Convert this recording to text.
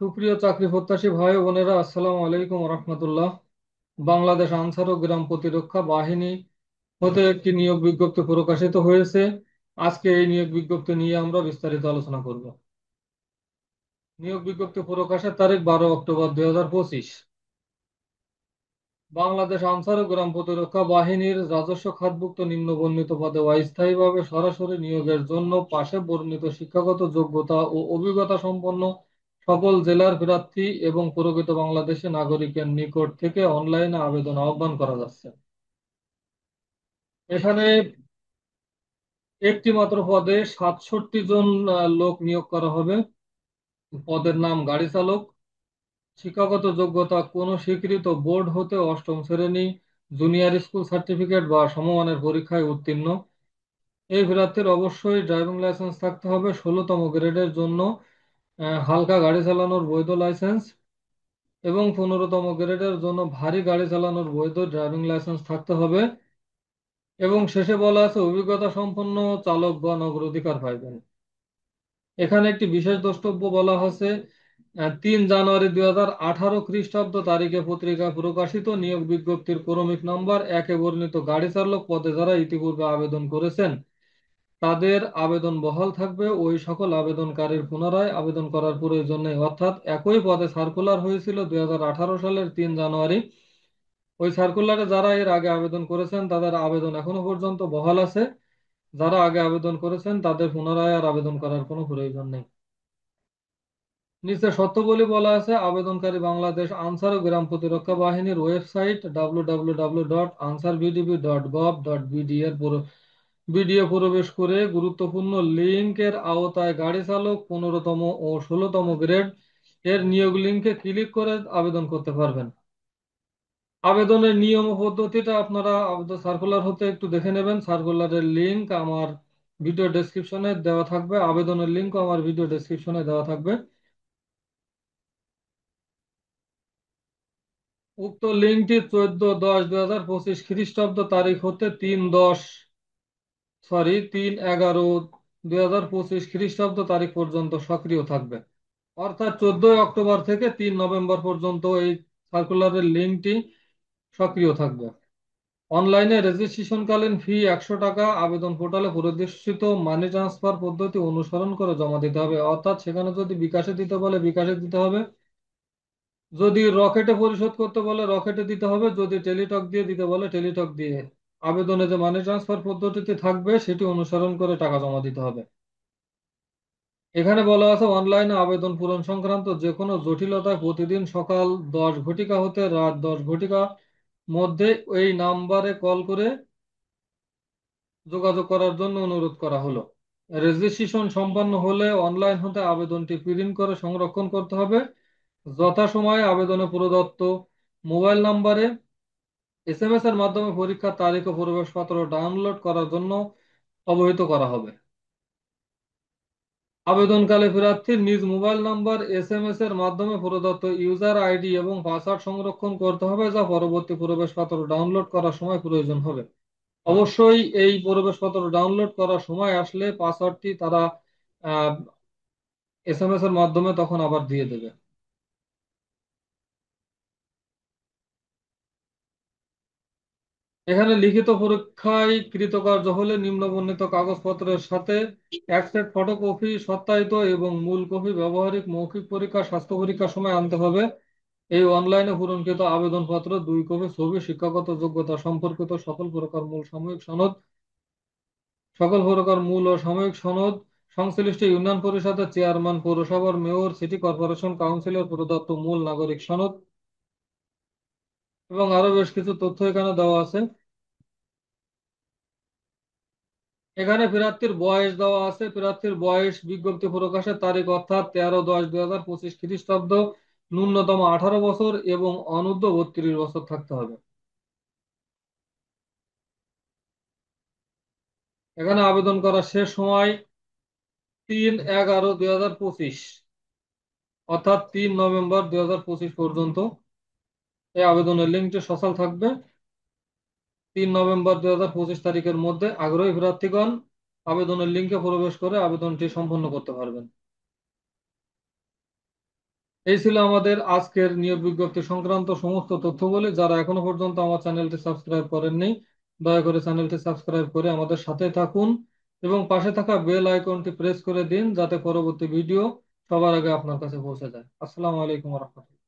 সুপ্রিয় চাকরি প্রত্যাশী ভাই ও বোনেরা, আসসালামু আলাইকুম রহমতুল্লাহ। বাংলাদেশ আনসার ও গ্রাম প্রতিরক্ষা বাহিনী হতে একটি নিয়োগ বিজ্ঞপ্তি প্রকাশিত হয়েছে। আজকে এই নিয়োগ বিজ্ঞপ্তি নিয়ে আমরা বিস্তারিত আলোচনা করব। নিয়োগ বিজ্ঞপ্তি প্রকাশের তারিখ 12 অক্টোবর 2025। বাংলাদেশ আনসার ও গ্রাম প্রতিরক্ষা বাহিনীর রাজস্ব খাতভুক্ত নিম্নবর্ণিত পদে অস্থায়ীভাবে সরাসরি নিয়োগের জন্য পাশে বর্ণিত শিক্ষাগত যোগ্যতা ও অভিজ্ঞতা সম্পন্ন সকল জেলার প্রার্থী এবং প্রকৃত বাংলাদেশী নাগরিকের নিকট থেকে অনলাইনে আবেদন আহ্বান করা যাচ্ছে। এখানে একটি মাত্র পদে 67 জন লোক নিয়োগ করা হবে। পদের নাম গাড়ি চালক। শিক্ষাগত যোগ্যতা কোনো স্বীকৃত বোর্ড হতে অষ্টম শ্রেণী, জুনিয়র স্কুল সার্টিফিকেট বা সমমানের পরীক্ষায় উত্তীর্ণ। এই প্রার্থীর অবশ্যই ড্রাইভিং লাইসেন্স থাকতে হবে 16তম গ্রেডের জন্য, হালকা গাড়ি চালানোর বৈধ লাইসেন্স, এবং 15তম গ্রেডের জন্য ভারী গাড়ি চালানোর বৈধ ড্রাইভিং লাইসেন্স থাকতে হবে। এবং শেষে বলা আছে অভিজ্ঞতা সম্পন্ন চালকগণ অগ্রাধিকার পাইবেন। এখানে একটি বিশেষ দ্রষ্টব্য বলা হয়েছে, 3 জানুয়ারি 2018 খ্রিস্টাব্দ তারিখে পত্রিকায় প্রকাশিত নিয়োগ বিজ্ঞপ্তির ক্রমিক নম্বর 1-এ বর্ণিত গাড়ি চালক পদে যারা ইতিপূর্বে আবেদন করেছেন তাদের আবেদন বহাল থাকবে। ওই সকল আবেদনকারীর পুনরায় আবেদন করার প্রয়োজন নেই। অর্থাৎ একই পদে সার্কুলার হয়েছিল 2018 সালের 3 জানুয়ারি। ওই সার্কুলারে যারা এর আগে আবেদন করেছেন তাদের আবেদন এখনো পর্যন্ত বহাল আছে। যারা আগে আবেদন করেছেন তাদের পুনরায় আর আবেদন করার কোনো প্রয়োজন নেই। নিচে শর্তাবলী বলা আছে, আবেদনকারী বাংলাদেশ আনসার ও গ্রাম প্রতিরক্ষা বাহিনীর ওয়েবসাইট www.ansarbdb.gov.bd এর ভিডিও প্রবেশ করে গুরুত্বপূর্ণ লিঙ্কের আওতায় গাড়ি চালক 15তম ও 16তম গ্রেড এর নিয়োগ লিঙ্কে ক্লিক করে আবেদন করতে পারবেন। আবেদনের নিয়ম ও পদ্ধতিটা আপনারা সার্কুলার হতে একটু দেখে নেবেন। সার্কুলারের লিঙ্ক আমার ভিডিও ডেসক্রিপশনে দেওয়া থাকবে, আবেদনের লিঙ্কও আমার ভিডিও ডেসক্রিপশনে দেওয়া থাকবে। উক্ত লিঙ্কটি 14/10/2025 খ্রিস্টাব্দ তারিখ হতে 3 খ্রিস্টাব্দ তারিখ পর্যন্ত সক্রিয় থাকবে। অর্থাৎ 14 অক্টোবর থেকে 3 নভেম্বর পর্যন্ত এই সার্কুলারের লিঙ্কটি সক্রিয় থাকবে। অনলাইনে রেজিস্ট্রেশনকালীন ফি 100 টাকা আবেদন পোর্টালে প্রদর্শিত মানি ট্রান্সফার পদ্ধতি অনুসরণ করে জমা দিতে হবে। অর্থাৎ সেখানে যদি বিকাশে দিতে বলে বিকাশে দিতে হবে, যদি রকেটে পরিশোধ করতে বলে রকেটে দিতে হবে, যদি টেলিটক দিয়ে দিতে বলে টেলিটক দিয়ে। আবেদনে যে মানি ট্রান্সফার পদ্ধতিতে থাকবে সেটি অনুসরণ করে টাকা জমা দিতে হবে। এখানে বলা আছে অনলাইনে আবেদন পূরণ সংক্রান্ত যে কোনো জটিলতায় প্রতিদিন সকাল 10 ঘটিকা হতে রাত 10 ঘটিকা মধ্যে এই নাম্বারে কল করে যোগাযোগ করার জন্য অনুরোধ করা হলো। রেজিস্ট্রেশন সম্পন্ন হলে অনলাইন হতে আবেদনটি প্রিন্ট করে সংরক্ষণ করতে হবে। যথাসময়ে আবেদনে প্রদত্ত মোবাইল নাম্বারে এসএমএস এর মাধ্যমে পরীক্ষার তারিখ ও প্রবেশপত্র ডাউনলোড করার জন্য অবহিত করা হবে। আবেদনকালে প্রার্থীর নিজ মোবাইল নাম্বার এসএমএস এর মাধ্যমে প্রদত্ত ইউজার আইডি এবং পাসওয়ার্ড সংরক্ষণ করতে হবে, যা পরবর্তী প্রবেশপত্র ডাউনলোড করার সময় প্রয়োজন হবে। অবশ্যই এই প্রবেশপত্র ডাউনলোড করার সময় আসলে পাসওয়ার্ডটি তারা এসএমএস এর মাধ্যমে তখন আবার দিয়ে দেবে। এখানে লিখিত পরীক্ষায় কৃতকার্য হলে নিম্নবর্ণিত কাগজপত্রের সাথে এক সেট ফটোকপি সত্যায়িত এবং মূল কপি ব্যবহারিক মৌখিক পরীক্ষা স্বাস্থ্য পরীক্ষার সময় আনতে হবে। এই অনলাইনে পূরণকৃত আবেদনপত্র 2 কপি ছবি, শিক্ষাগত যোগ্যতা সম্পর্কিত সকল প্রকার মূল ও সাময়িক সনদ, সংশ্লিষ্ট ইউনিয়ন পরিষদের চেয়ারম্যান, পৌরসভার মেয়র, সিটি কর্পোরেশন কাউন্সিলর প্রদত্ত মূল নাগরিক সনদ এবং আরো বেশ কিছু তথ্য এখানে দেওয়া আছে। এখানে প্রার্থীর বয়স দেওয়া আছে। প্রার্থীর বয়স বিজ্ঞপ্তি প্রকাশের তারিখ অর্থাৎ 13/10/2025 খ্রিস্টাব্দ ন্যূনতম 18 বছর এবং অনূর্ধ্ব 32 বছর থাকতে হবে। এখানে আবেদন করার শেষ সময় 3/11/2025, অর্থাৎ 3 নভেম্বর 2025 পর্যন্ত এই আবেদনের লিঙ্কটি সচল থাকবে। 3 নভেম্বর 2025 তারিখের মধ্যে আগ্রহী প্রার্থীগণ আবেদনের লিঙ্কে প্রবেশ করে আবেদনটি সম্পন্ন করতে পারবেন। এই ছিল আমাদের আজকের নিয়োগ বিজ্ঞপ্তি সংক্রান্ত সমস্ত তথ্যগুলি। যারা এখনো পর্যন্ত আমার চ্যানেলটি সাবস্ক্রাইব করেননি, দয়া করে চ্যানেলটি সাবস্ক্রাইব করে আমাদের সাথে থাকুন এবং পাশে থাকা বেল আইকনটি প্রেস করে দিন, যাতে পরবর্তী ভিডিও সবার আগে আপনার কাছে পৌঁছে যায়। আসসালামু আলাইকুম রহমতুল্লাহ।